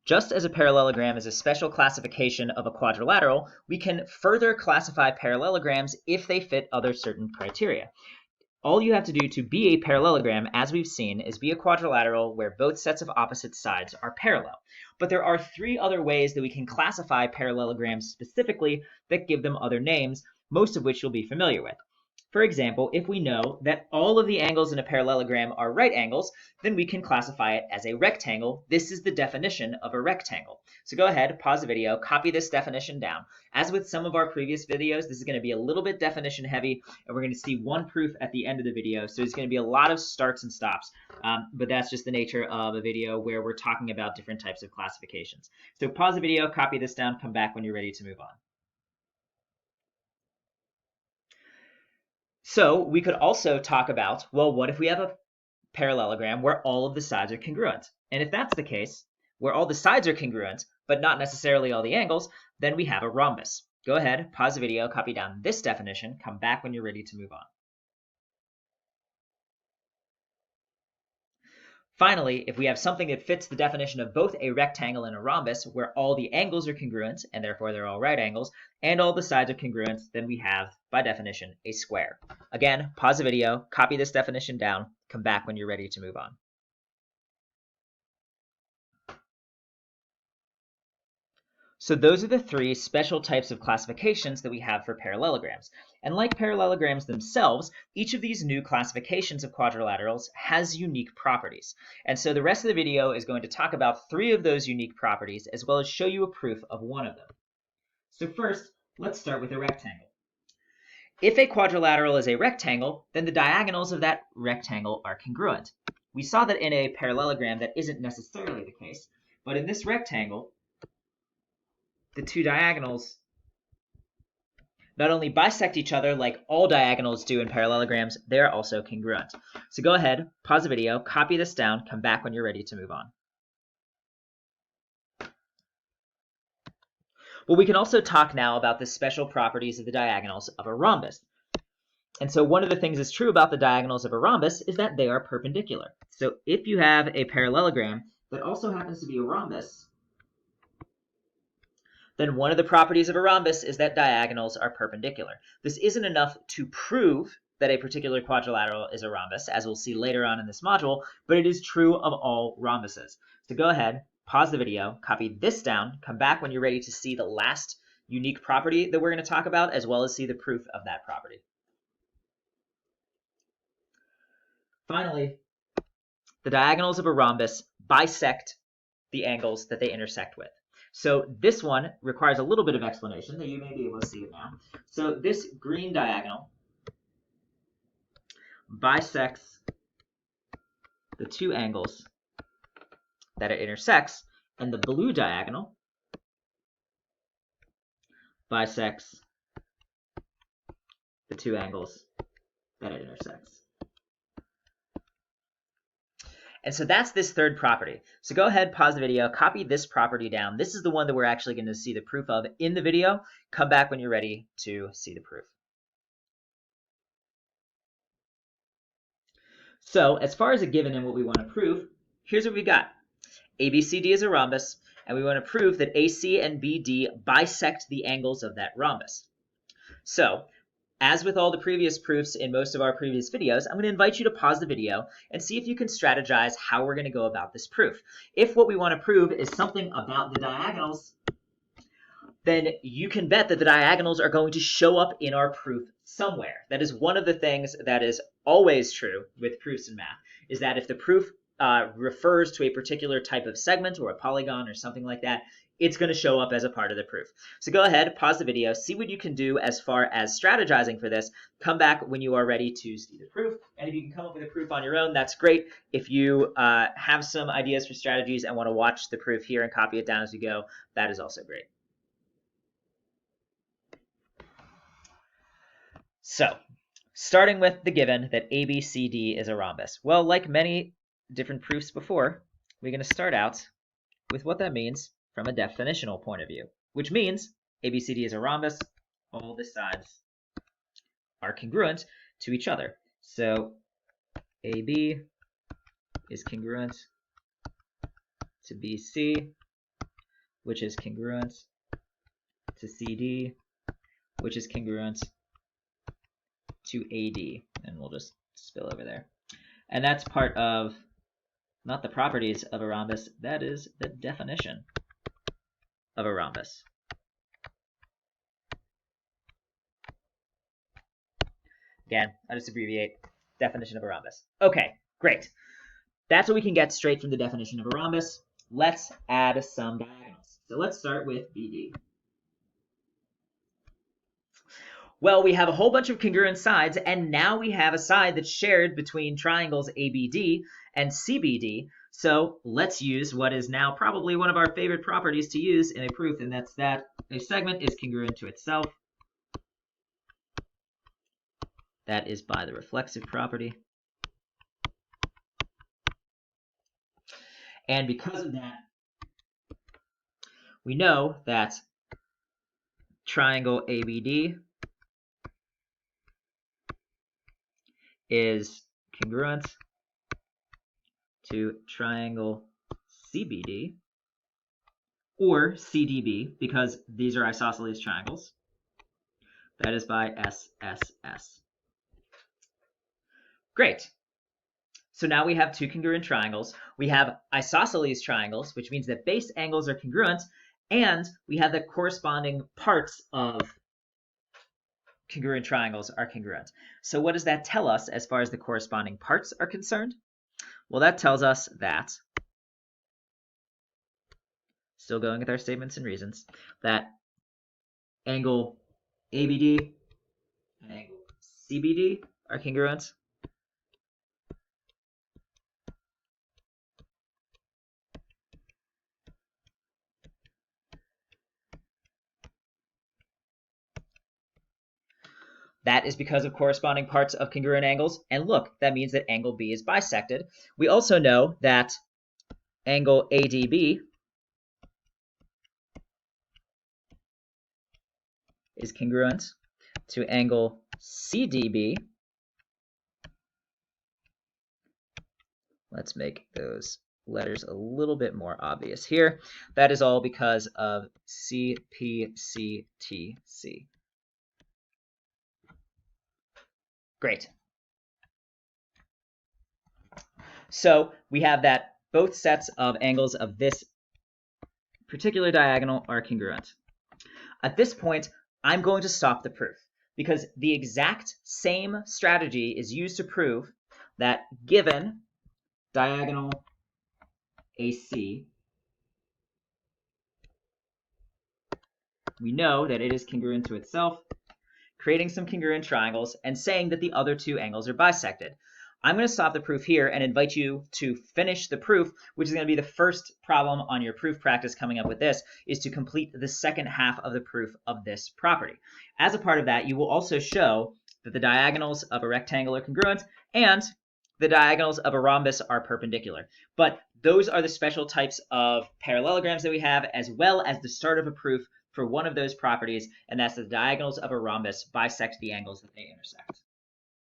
Just as a parallelogram is a special classification of a quadrilateral, we can further classify parallelograms if they fit other certain criteria. All you have to do to be a parallelogram, as we've seen, is be a quadrilateral where both sets of opposite sides are parallel. But there are three other ways that we can classify parallelograms specifically that give them other names, most of which you'll be familiar with. For example, if we know that all of the angles in a parallelogram are right angles, then we can classify it as a rectangle. This is the definition of a rectangle. So go ahead, pause the video, copy this definition down. As with some of our previous videos, this is going to be a little bit definition heavy, and we're going to see one proof at the end of the video. So it's going to be a lot of starts and stops, but that's just the nature of a video where we're talking about different types of classifications. So pause the video, copy this down, come back when you're ready to move on. So we could also talk about, well, what if we have a parallelogram where all of the sides are congruent? And if that's the case, where all the sides are congruent, but not necessarily all the angles, then we have a rhombus. Go ahead, pause the video, copy down this definition, come back when you're ready to move on. Finally, if we have something that fits the definition of both a rectangle and a rhombus, where all the angles are congruent, and therefore they're all right angles, and all the sides are congruent, then we have, by definition, a square. Again, pause the video, copy this definition down, come back when you're ready to move on. So those are the three special types of classifications that we have for parallelograms. And like parallelograms themselves, each of these new classifications of quadrilaterals has unique properties. And so the rest of the video is going to talk about three of those unique properties, as well as show you a proof of one of them. So first, let's start with a rectangle. If a quadrilateral is a rectangle, then the diagonals of that rectangle are congruent. We saw that in a parallelogram that isn't necessarily the case, but in this rectangle, the two diagonals not only bisect each other like all diagonals do in parallelograms, they're also congruent. So go ahead, pause the video, copy this down, come back when you're ready to move on. Well, we can also talk now about the special properties of the diagonals of a rhombus. And so one of the things that's true about the diagonals of a rhombus is that they are perpendicular. So if you have a parallelogram that also happens to be a rhombus, then one of the properties of a rhombus is that diagonals are perpendicular. This isn't enough to prove that a particular quadrilateral is a rhombus, as we'll see later on in this module, but it is true of all rhombuses. So go ahead, pause the video, copy this down, come back when you're ready to see the last unique property that we're going to talk about, as well as see the proof of that property. Finally, the diagonals of a rhombus bisect the angles that they intersect with. So this one requires a little bit of explanation, that you may be able to see it now. So this green diagonal bisects the two angles that it intersects, and the blue diagonal bisects the two angles that it intersects. And so that's this third property. So go ahead, pause the video, copy this property down. This is the one that we're actually going to see the proof of in the video. Come back when you're ready to see the proof. So as far as a given and what we want to prove, here's what we got. ABCD is a rhombus, and we want to prove that AC and BD bisect the angles of that rhombus. So as with all the previous proofs in most of our previous videos, I'm going to invite you to pause the video and see if you can strategize how we're going to go about this proof. If what we want to prove is something about the diagonals, then you can bet that the diagonals are going to show up in our proof somewhere. That is one of the things that is always true with proofs in math, is that if the proof refers to a particular type of segment or a polygon or something like that, it's going to show up as a part of the proof. So go ahead, pause the video, see what you can do as far as strategizing for this. Come back when you are ready to see the proof. And if you can come up with a proof on your own, that's great. If you have some ideas for strategies and want to watch the proof here and copy it down as you go, that is also great. So, starting with the given that ABCD is a rhombus. Well, like many different proofs before, we're going to start out with what that means from a definitional point of view, which means ABCD is a rhombus, all the sides are congruent to each other. So AB is congruent to BC, which is congruent to CD, which is congruent to AD. And we'll just spill over there. And that's part of, not the properties of a rhombus, that is the definition of a rhombus. Again, I'll just abbreviate definition of a rhombus. Okay, great. That's what we can get straight from the definition of a rhombus. Let's add some diagonals. So let's start with BD. Well, we have a whole bunch of congruent sides, and now we have a side that's shared between triangles ABD and CBD. So let's use what is now probably one of our favorite properties to use in a proof, and that's that a segment is congruent to itself. That is by the reflexive property. And because of that, we know that triangle ABD is congruent to triangle CBD, or CDB, because these are isosceles triangles. That is by SSS. Great. So now we have two congruent triangles. We have isosceles triangles, which means that base angles are congruent, and we have the corresponding parts of congruent triangles are congruent. So what does that tell us as far as the corresponding parts are concerned? Well, that tells us that, still going with our statements and reasons, that angle ABD and angle CBD are congruent. That is because of corresponding parts of congruent angles. And look, that means that angle B is bisected. We also know that angle ADB is congruent to angle CDB. Let's make those letters a little bit more obvious here. That is all because of CPCTC. Great. So we have that both sets of angles of this particular diagonal are congruent. At this point, I'm going to stop the proof because the exact same strategy is used to prove that given diagonal AC, we know that it is congruent to itself, creating some congruent triangles, and saying that the other two angles are bisected. I'm going to stop the proof here and invite you to finish the proof, which is going to be the first problem on your proof practice coming up with this, is to complete the second half of the proof of this property. As a part of that, you will also show that the diagonals of a rectangle are congruent and the diagonals of a rhombus are perpendicular. But those are the special types of parallelograms that we have, as well as the start of a proof for one of those properties, and that's the diagonals of a rhombus bisect the angles that they intersect.